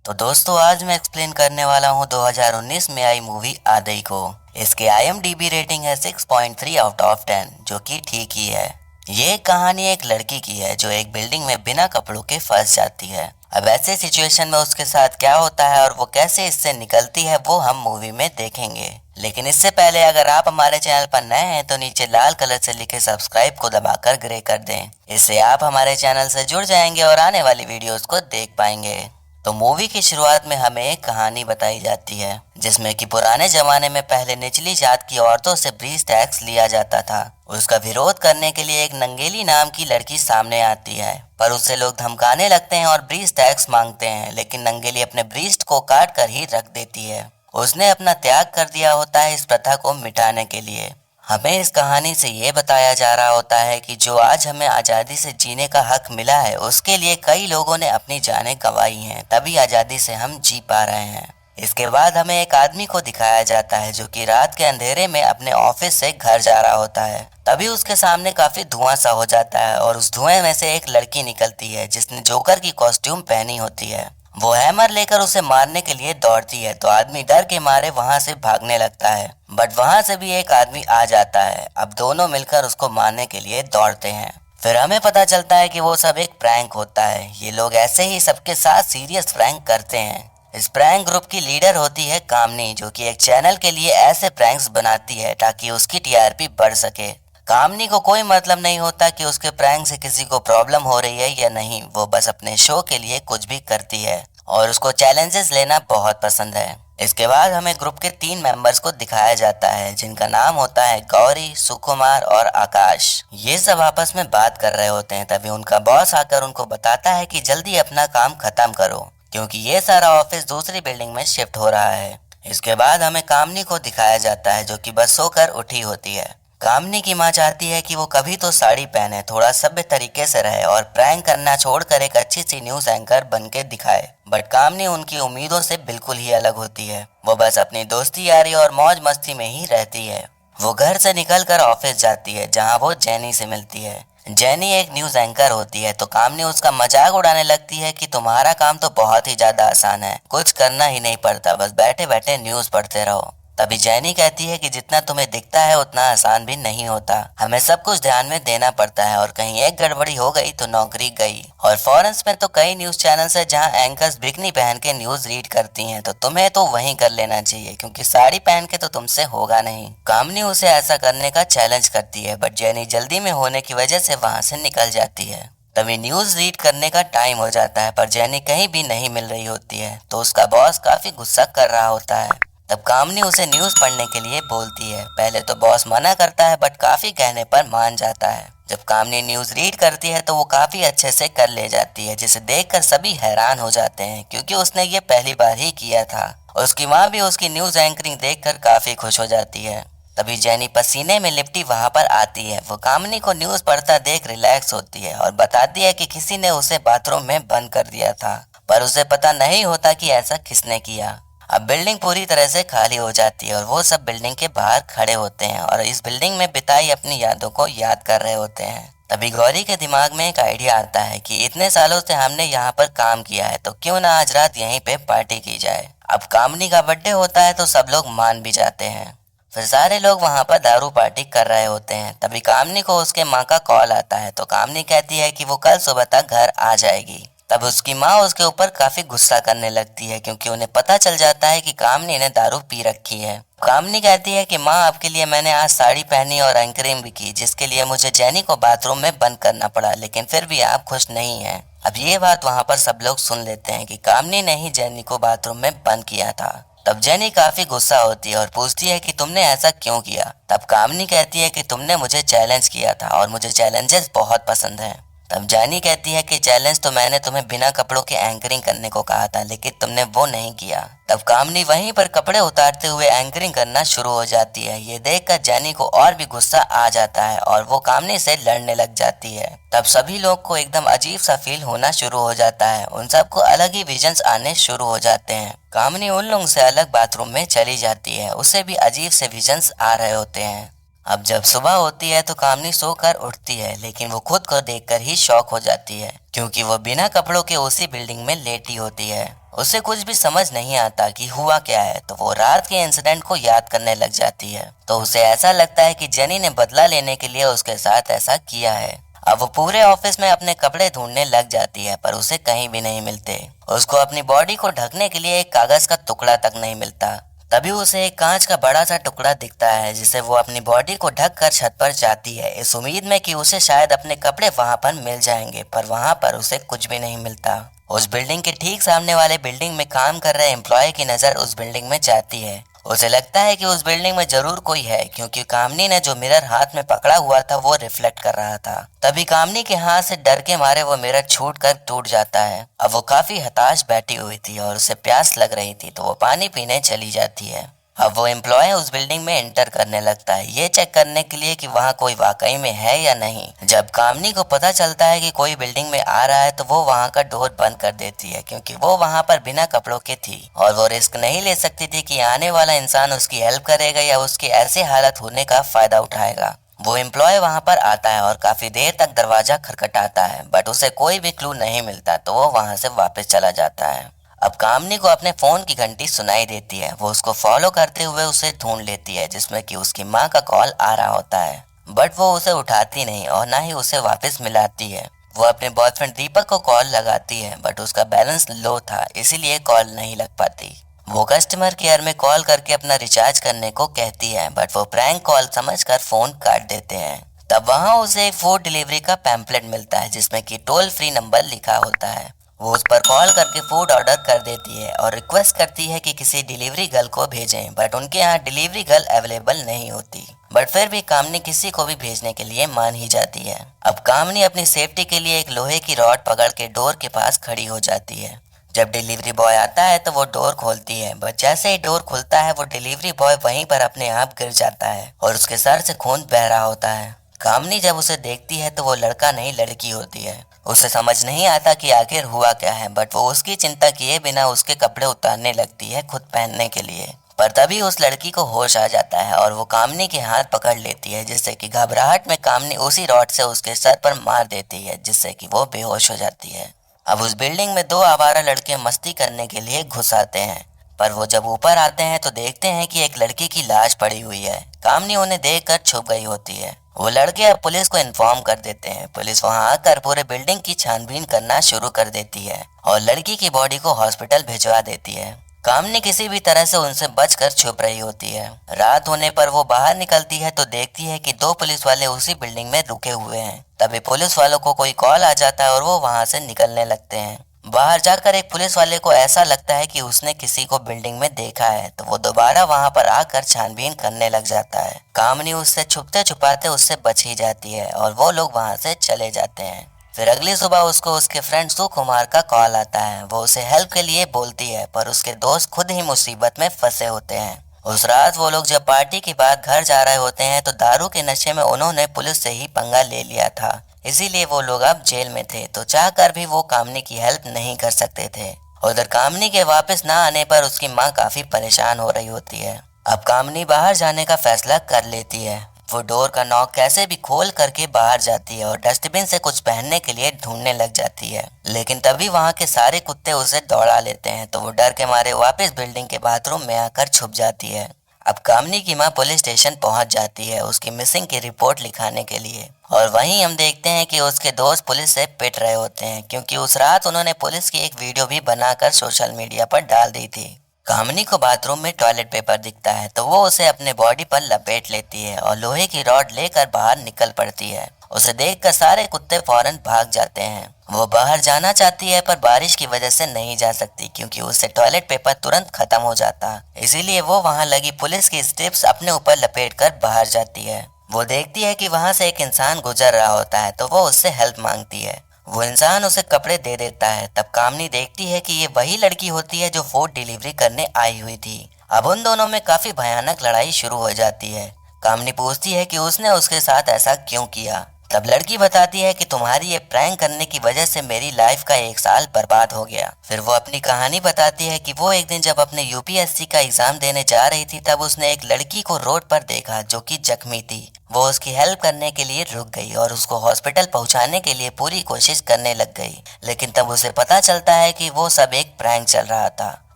तो दोस्तों आज मैं एक्सप्लेन करने वाला हूँ 2019 में आई मूवी आदई को। इसके IMDb रेटिंग है 6.3 आउट ऑफ 10 जो कि ठीक ही है। ये कहानी एक लड़की की है जो एक बिल्डिंग में बिना कपड़ों के फंस जाती है। अब ऐसे सिचुएशन में उसके साथ क्या होता है और वो कैसे इससे निकलती है वो हम मूवी में देखेंगे। लेकिन इससे पहले अगर आप हमारे चैनल पर नए हैं तो नीचे लाल कलर से लिखे सब्सक्राइब को दबाकर ग्रे कर दें। इससे आप हमारे चैनल से जुड़ जाएंगे और आने वाली वीडियोस को देख पाएंगे। तो मूवी की शुरुआत में हमें एक कहानी बताई जाती है जिसमें कि पुराने जमाने में पहले निचली जात की औरतों से ब्रीज टैक्स लिया जाता था। उसका विरोध करने के लिए एक नंगेली नाम की लड़की सामने आती है, पर उससे लोग धमकाने लगते हैं और ब्रीज टैक्स मांगते हैं, लेकिन नंगेली अपने ब्रीस्ट को काट कर ही रख देती है। उसने अपना त्याग कर दिया होता है इस प्रथा को मिटाने के लिए। हमें इस कहानी से ये बताया जा रहा होता है कि जो आज हमें आज़ादी से जीने का हक मिला है उसके लिए कई लोगों ने अपनी जानें गंवाई हैं, तभी आज़ादी से हम जी पा रहे हैं। इसके बाद हमें एक आदमी को दिखाया जाता है जो कि रात के अंधेरे में अपने ऑफिस से घर जा रहा होता है। तभी उसके सामने काफी धुआं सा हो जाता है और उस धुएं में से एक लड़की निकलती है जिसने जोकर की कॉस्ट्यूम पहनी होती है। वो हैमर लेकर उसे मारने के लिए दौड़ती है तो आदमी डर के मारे वहां से भागने लगता है, बट वहां से भी एक आदमी आ जाता है। अब दोनों मिलकर उसको मारने के लिए दौड़ते हैं। फिर हमें पता चलता है कि वो सब एक प्रैंक होता है। ये लोग ऐसे ही सबके साथ सीरियस प्रैंक करते हैं। इस प्रैंक ग्रुप की लीडर होती है कामनी, जो कि एक चैनल के लिए ऐसे प्रैंक्स बनाती है ताकि उसकी TRP बढ़ सके। कामनी को कोई मतलब नहीं होता कि उसके प्रैंक से किसी को प्रॉब्लम हो रही है या नहीं, वो बस अपने शो के लिए कुछ भी करती है और उसको चैलेंजेस लेना बहुत पसंद है। इसके बाद हमें ग्रुप के 3 मेंबर्स को दिखाया जाता है जिनका नाम होता है गौरी, सुकुमार और आकाश। ये सब आपस में बात कर रहे होते हैं, तभी उनका बॉस आकर उनको बताता है कि जल्दी अपना काम खत्म करो क्योंकि ये सारा ऑफिस दूसरी बिल्डिंग में शिफ्ट हो रहा है। इसके बाद हमें कामनी को दिखाया जाता है जो कि बस सोकर उठी होती है। कामनी की माँ चाहती है कि वो कभी तो साड़ी पहने, थोड़ा सभ्य तरीके से रहे और प्रैंक करना छोड़कर एक अच्छी सी न्यूज एंकर बन के दिखाए। बट कामनी उनकी उम्मीदों से बिल्कुल ही अलग होती है। वो बस अपनी दोस्ती यारी और मौज मस्ती में ही रहती है। वो घर से निकलकर ऑफिस जाती है जहाँ वो जैनी से मिलती है। जैनी एक न्यूज एंकर होती है तो कामनी उसका मजाक उड़ाने लगती है कि तुम्हारा काम तो बहुत ही ज्यादा आसान है, कुछ करना ही नहीं पड़ता, बस बैठे बैठे न्यूज पढ़ते रहो। तभी जैनी कहती है कि जितना तुम्हें दिखता है उतना आसान भी नहीं होता, हमें सब कुछ ध्यान में देना पड़ता है और कहीं एक गड़बड़ी हो गई तो नौकरी गई। और फॉरेन्स में तो कई न्यूज चैनल्स है जहां एंकर्स बिकनी पहन के न्यूज रीड करती हैं, तो तुम्हें तो वही कर लेना चाहिए क्योंकि साड़ी पहन के तो तुमसे होगा नहीं। कामनी उसे ऐसा करने का चैलेंज करती है, बट जैनी जल्दी में होने की वजह से वहां से निकल जाती है। तभी न्यूज रीड करने का टाइम हो जाता है पर जैनी कहीं भी नहीं मिल रही होती है तो उसका बॉस काफी गुस्सा कर रहा होता है। तब कामनी उसे न्यूज पढ़ने के लिए बोलती है। पहले तो बॉस मना करता है बट काफी कहने पर मान जाता है। जब कामनी न्यूज रीड करती है तो वो काफी अच्छे से कर ले जाती है जिसे देखकर सभी हैरान हो जाते हैं क्योंकि उसने ये पहली बार ही किया था। उसकी माँ भी उसकी न्यूज एंकरिंग देखकर काफी खुश हो जाती है। तभी जैनी पसीने में लिपटी वहां पर आती है। वो कामनी को न्यूज पढ़ता देख रिलैक्स होती है और बताती है कि किसी ने उसे बाथरूम में बंद कर दिया था, पर उसे पता नहीं होता कि ऐसा किसने किया। अब बिल्डिंग पूरी तरह से खाली हो जाती है और वो सब बिल्डिंग के बाहर खड़े होते हैं और इस बिल्डिंग में बिताई अपनी यादों को याद कर रहे होते हैं। तभी गौरी के दिमाग में एक आइडिया आता है कि इतने सालों से हमने यहाँ पर काम किया है तो क्यों ना आज रात यहीं पे पार्टी की जाए। अब कामनी का बर्थडे होता है तो सब लोग मान भी जाते हैं। फिर सारे लोग वहां पर दारू पार्टी कर रहे होते हैं। तभी कामनी को उसके माँ का कॉल आता है तो कामनी कहती है कि वो कल सुबह तक घर आ जाएगी। तब उसकी माँ उसके ऊपर काफी गुस्सा करने लगती है क्योंकि उन्हें पता चल जाता है कि कामनी ने दारू पी रखी है। कामनी कहती है कि माँ आपके लिए मैंने आज साड़ी पहनी और एंकरिंग भी की जिसके लिए मुझे जैनी को बाथरूम में बंद करना पड़ा, लेकिन फिर भी आप खुश नहीं हैं। अब ये बात वहाँ पर सब लोग सुन लेते हैं कि कामनी ने ही जैनी को बाथरूम में बंद किया था। तब जैनी काफी गुस्सा होती है और पूछती है कि तुमने ऐसा क्यों किया। तब कामनी कहती है कि तुमने मुझे चैलेंज किया था और मुझे चैलेंजेस बहुत पसंद हैं। तब जानी कहती है कि चैलेंज तो मैंने तुम्हें बिना कपड़ों के एंकरिंग करने को कहा था, लेकिन तुमने वो नहीं किया। तब कामनी वहीं पर कपड़े उतारते हुए एंकरिंग करना शुरू हो जाती है। ये देखकर जानी को और भी गुस्सा आ जाता है और वो कामनी से लड़ने लग जाती है। तब सभी लोग को एकदम अजीब सा फील होना शुरू हो जाता है। उन सबको अलग ही विजन्स आने शुरू हो जाते हैं। कामनी उन लोगों से अलग बाथरूम में चली जाती है, उसे भी अजीब से विजन्स आ रहे होते हैं। अब जब सुबह होती है तो कामनी सोकर उठती है, लेकिन वो खुद को देखकर ही शॉक हो जाती है क्योंकि वो बिना कपड़ों के उसी बिल्डिंग में लेटी होती है। उसे कुछ भी समझ नहीं आता कि हुआ क्या है, तो वो रात के इंसिडेंट को याद करने लग जाती है। तो उसे ऐसा लगता है कि जेनी ने बदला लेने के लिए उसके साथ ऐसा किया है। अब वो पूरे ऑफिस में अपने कपड़े ढूंढने लग जाती है, पर उसे कहीं भी नहीं मिलते। उसको अपनी बॉडी को ढकने के लिए एक कागज का टुकड़ा तक नहीं मिलता। तभी उसे एक कांच का बड़ा सा टुकड़ा दिखता है, जिसे वो अपनी बॉडी को ढक कर छत पर जाती है, इस उम्मीद में कि उसे शायद अपने कपड़े वहां पर मिल जाएंगे, पर वहां पर उसे कुछ भी नहीं मिलता। उस बिल्डिंग के ठीक सामने वाले बिल्डिंग में काम कर रहे एम्प्लॉय की नजर उस बिल्डिंग में जाती है। उसे लगता है कि उस बिल्डिंग में जरूर कोई है, क्योंकि कामनी ने जो मिरर हाथ में पकड़ा हुआ था वो रिफ्लेक्ट कर रहा था। तभी कामनी के हाथ से डर के मारे वो मिरर छूट कर टूट जाता है। अब वो काफी हताश बैठी हुई थी और उसे प्यास लग रही थी, तो वो पानी पीने चली जाती है। अब वो एम्प्लॉय उस बिल्डिंग में एंटर करने लगता है, ये चेक करने के लिए कि वहाँ कोई वाकई में है या नहीं। जब कामनी को पता चलता है कि कोई बिल्डिंग में आ रहा है तो वो वहाँ का डोर बंद कर देती है, क्योंकि वो वहाँ पर बिना कपड़ों के थी और वो रिस्क नहीं ले सकती थी कि आने वाला इंसान उसकी हेल्प करेगा या उसकी ऐसी हालत होने का फायदा उठाएगा। वो एम्प्लॉय वहाँ पर आता है और काफी देर तक दरवाजा खटखटाता है, बट उसे कोई भी क्लू नहीं मिलता, तो वो वहाँ से वापस चला जाता है। अब कामनी को अपने फोन की घंटी सुनाई देती है। वो उसको फॉलो करते हुए उसे ढूंढ लेती है, जिसमें कि उसकी माँ का कॉल आ रहा होता है, बट वो उसे उठाती नहीं और ना ही उसे वापस मिलाती है। वो अपने बॉयफ्रेंड दीपक को कॉल लगाती है, बट उसका बैलेंस लो था, इसीलिए कॉल नहीं लग पाती। वो कस्टमर केयर में कॉल करके अपना रिचार्ज करने को कहती है, बट वो प्रैंक कॉल समझकर फोन काट देते हैं। तब वहाँ उसे एक फूड डिलीवरी का पैम्पलेट मिलता है, जिसमें कि टोल फ्री नंबर लिखा होता है। वो उस पर कॉल करके फूड ऑर्डर कर देती है और रिक्वेस्ट करती है कि किसी डिलीवरी गर्ल को भेजें, बट उनके यहाँ डिलीवरी गर्ल अवेलेबल नहीं होती। बट फिर भी कामनी किसी को भी भेजने के लिए मान ही जाती है। अब कामनी अपनी सेफ्टी के लिए एक लोहे की रॉड पकड़ के डोर के पास खड़ी हो जाती है। जब डिलीवरी बॉय आता है तो वो डोर खोलती है, बट जैसे ही डोर खुलता है वो डिलीवरी बॉय वहीं पर अपने आप गिर जाता है और उसके सर से खून बह रहा होता है। कामनी जब उसे देखती है तो वो लड़का नहीं लड़की होती है। उसे समझ नहीं आता कि आखिर हुआ क्या है, बट वो उसकी चिंता किए बिना उसके कपड़े उतारने लगती है खुद पहनने के लिए। पर तभी उस लड़की को होश आ जाता है और वो कामनी के हाथ पकड़ लेती है, जिससे कि घबराहट में कामनी उसी रॉड से उसके सर पर मार देती है, जिससे कि वो बेहोश हो जाती है। अब उस बिल्डिंग में दो आवारा लड़के मस्ती करने के लिए घुस आते हैं, पर वो जब ऊपर आते हैं तो देखते हैं कि एक लड़की की लाश पड़ी हुई है। कामनी उन्हें देखकर छुप गई होती है। वो लड़के अब पुलिस को इन्फॉर्म कर देते हैं। पुलिस वहां आकर पूरे बिल्डिंग की छानबीन करना शुरू कर देती है और लड़की की बॉडी को हॉस्पिटल भिजवा देती है। कामनी किसी भी तरह से उनसे बचकर छुप रही होती है। रात होने पर वो बाहर निकलती है तो देखती है कि दो पुलिस वाले उसी बिल्डिंग में रुके हुए हैं। तभी पुलिस वालों को कोई कॉल आ जाता है और वो वहां से निकलने लगते हैं। बाहर जाकर एक पुलिस वाले को ऐसा लगता है कि उसने किसी को बिल्डिंग में देखा है, तो वो दोबारा वहां पर आकर छानबीन करने लग जाता है। कामनी उससे छुपते छुपाते उससे बच ही जाती है और वो लोग वहां से चले जाते हैं। फिर अगली सुबह उसको उसके फ्रेंड सुकुमार का कॉल आता है। वो उसे हेल्प के लिए बोलती है, पर उसके दोस्त खुद ही मुसीबत में फंसे होते हैं। उस रात वो लोग जब पार्टी के बाद घर जा रहे होते हैं तो दारू के नशे में उन्होंने पुलिस से ही पंगा ले लिया था, इसीलिए वो लोग अब जेल में थे, तो चाहकर भी वो कामनी की हेल्प नहीं कर सकते थे। उधर कामनी के वापस ना आने पर उसकी माँ काफी परेशान हो रही होती है। अब कामनी बाहर जाने का फैसला कर लेती है। वो डोर का नॉक कैसे भी खोल करके बाहर जाती है और डस्टबिन से कुछ पहनने के लिए ढूंढने लग जाती है, लेकिन तभी वहाँ के सारे कुत्ते उसे दौड़ा लेते हैं, तो वो डर के मारे वापस बिल्डिंग के बाथरूम में आकर छुप जाती है। अब कामनी की माँ पुलिस स्टेशन पहुंच जाती है उसकी मिसिंग की रिपोर्ट लिखाने के लिए, और वहीं हम देखते हैं कि उसके दोस्त पुलिस से पिट रहे होते हैं, क्योंकि उस रात उन्होंने पुलिस की एक वीडियो भी बनाकर सोशल मीडिया पर डाल दी थी। कामनी को बाथरूम में टॉयलेट पेपर दिखता है, तो वो उसे अपने बॉडी पर लपेट लेती है और लोहे की रॉड लेकर बाहर निकल पड़ती है। उसे देखकर सारे कुत्ते फौरन भाग जाते हैं। वो बाहर जाना चाहती है पर बारिश की वजह से नहीं जा सकती, क्योंकि उससे टॉयलेट पेपर तुरंत खत्म हो जाता। इसीलिए वो वहाँ लगी पुलिस की स्ट्रिप्स अपने ऊपर लपेटकर बाहर जाती है। वो देखती है कि वहाँ से एक इंसान गुजर रहा होता है, तो वो उससे हेल्प मांगती है। वो इंसान उसे कपड़े दे देता है। तब कामनी देखती है कि ये वही लड़की होती है जो फूड डिलीवरी करने आई हुई थी। अब उन दोनों में काफी भयानक लड़ाई शुरू हो जाती है। कामनी पूछती है कि उसने उसके साथ ऐसा क्यों किया। तब लड़की बताती है कि तुम्हारी ये प्रैंक करने की वजह से मेरी लाइफ का 1 साल बर्बाद हो गया। फिर वो अपनी कहानी बताती है कि वो एक दिन जब अपने यूपीएससी का एग्जाम देने जा रही थी तब उसने एक लड़की को रोड पर देखा जो कि जख्मी थी। वो उसकी हेल्प करने के लिए रुक गई और उसको हॉस्पिटल पहुंचाने के लिए पूरी कोशिश करने लग गई, लेकिन तब उसे पता चलता है कि वो सब एक प्रैंक चल रहा था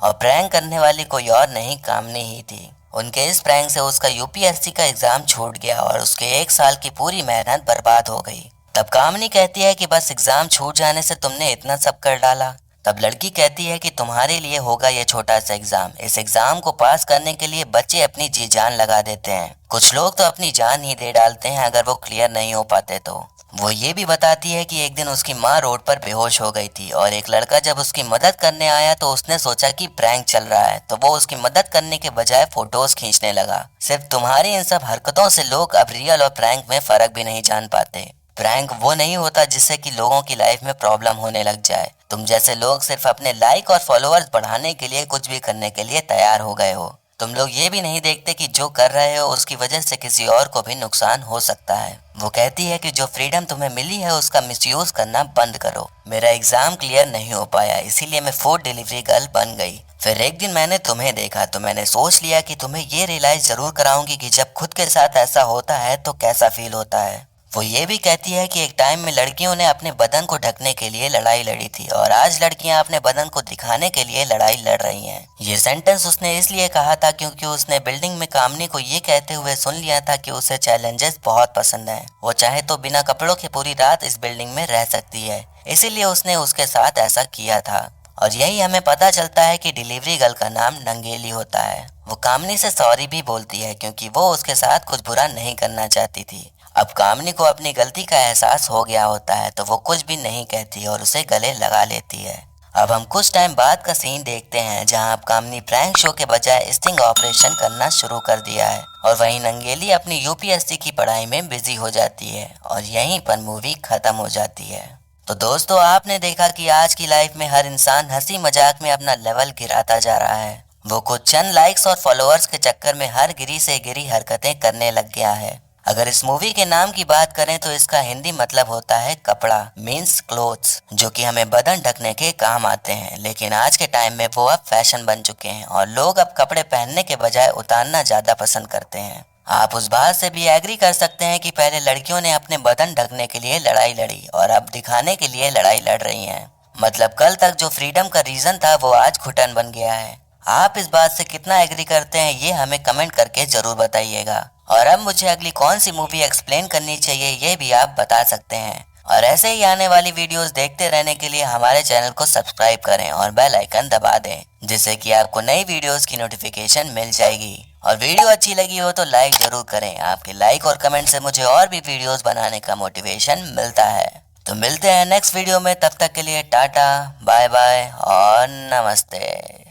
और प्रैंक करने वाली कोई और नहीं, कामनी ही थी। उनके इस प्रैंक से उसका यूपीएससी का एग्जाम छूट गया और उसके 1 साल की पूरी मेहनत बर्बाद हो गई। तब कामनी कहती है कि बस एग्जाम छूट जाने से तुमने इतना सब कर डाला। तब लड़की कहती है कि तुम्हारे लिए होगा ये छोटा सा एग्जाम, इस एग्जाम को पास करने के लिए बच्चे अपनी जी जान लगा देते हैं, कुछ लोग तो अपनी जान ही दे डालते हैं अगर वो क्लियर नहीं हो पाते तो। वो ये भी बताती है कि एक दिन उसकी माँ रोड पर बेहोश हो गई थी और एक लड़का जब उसकी मदद करने आया तो उसने सोचा कि प्रैंक चल रहा है, तो वो उसकी मदद करने के बजाय फोटोज खींचने लगा। सिर्फ तुम्हारी इन सब हरकतों से लोग अब रियल और प्रैंक में फर्क भी नहीं जान पाते। प्रैंक वो नहीं होता जिससे कि लोगों की लाइफ में प्रॉब्लम होने लग जाए। तुम जैसे लोग सिर्फ अपने लाइक और फॉलोअर्स बढ़ाने के लिए कुछ भी करने के लिए तैयार हो गए हो। तुम लोग ये भी नहीं देखते कि जो कर रहे हो उसकी वजह से किसी और को भी नुकसान हो सकता है। वो कहती है कि जो फ्रीडम तुम्हें मिली है उसका मिसयूज करना बंद करो। मेरा एग्जाम क्लियर नहीं हो पाया इसीलिए मैं फूड डिलीवरी गर्ल बन गई। फिर एक दिन मैंने तुम्हें देखा तो मैंने सोच लिया कि तुम्हें ये रियलाइज जरूर कराऊंगी कि जब खुद के साथ ऐसा होता है तो कैसा फील होता है। वो ये भी कहती है कि एक टाइम में लड़कियों ने अपने बदन को ढकने के लिए लड़ाई लड़ी थी और आज लड़कियां अपने बदन को दिखाने के लिए लड़ाई लड़ रही हैं। ये सेंटेंस उसने इसलिए कहा था क्योंकि उसने बिल्डिंग में कामनी को ये कहते हुए सुन लिया था कि उसे चैलेंजेस बहुत पसंद हैं। वो चाहे तो बिना कपड़ों के पूरी रात इस बिल्डिंग में रह सकती है, इसीलिए उसने उसके साथ ऐसा किया था। और यही हमें पता चलता है कि डिलीवरी गर्ल का नाम नंगेली होता है। वो कामनी से सॉरी भी बोलती है क्योंकि वो उसके साथ कुछ बुरा नहीं करना चाहती थी। अब कामनी को अपनी गलती का एहसास हो गया होता है तो वो कुछ भी नहीं कहती और उसे गले लगा लेती है। अब हम कुछ टाइम बाद का सीन देखते हैं जहां अब कामनी प्रैंक शो के बजाय स्टिंग ऑपरेशन करना शुरू कर दिया है और वहीं नंगेली अपनी यूपीएससी की पढ़ाई में बिजी हो जाती है और यहीं पर मूवी खत्म हो जाती है। तो दोस्तों, आपने देखा कि आज की लाइफ में हर इंसान हंसी मजाक में अपना लेवल गिराता जा रहा है। वो कुछ चंद लाइक्स और फॉलोअर्स के चक्कर में हर गिरी से गिरी हरकतें करने लग गया है। अगर इस मूवी के नाम की बात करें तो इसका हिंदी मतलब होता है कपड़ा, मीन्स क्लोथ्स, जो कि हमें बदन ढकने के काम आते हैं। लेकिन आज के टाइम में वो अब फैशन बन चुके हैं और लोग अब कपड़े पहनने के बजाय उतारना ज्यादा पसंद करते हैं। आप उस बात से भी एग्री कर सकते हैं कि पहले लड़कियों ने अपने बदन ढकने के लिए लड़ाई लड़ी और अब दिखाने के लिए लड़ाई लड़ रही हैं। मतलब कल तक जो फ्रीडम का रीजन था वो आज घुटन बन गया है। आप इस बात से कितना एग्री करते हैं ये हमें कमेंट करके जरूर बताइएगा। और अब मुझे अगली कौन सी मूवी एक्सप्लेन करनी चाहिए ये भी आप बता सकते हैं। और ऐसे ही आने वाली वीडियोस देखते रहने के लिए हमारे चैनल को सब्सक्राइब करें और बेल आइकन दबा दें, जिससे कि आपको नई वीडियोस की नोटिफिकेशन मिल जाएगी। और वीडियो अच्छी लगी हो तो लाइक जरूर करें। आपके लाइक और कमेंट से मुझे और भी वीडियोस बनाने का मोटिवेशन मिलता है। तो मिलते हैं नेक्स्ट वीडियो में, तब तक के लिए टाटा, बाय बाय और नमस्ते।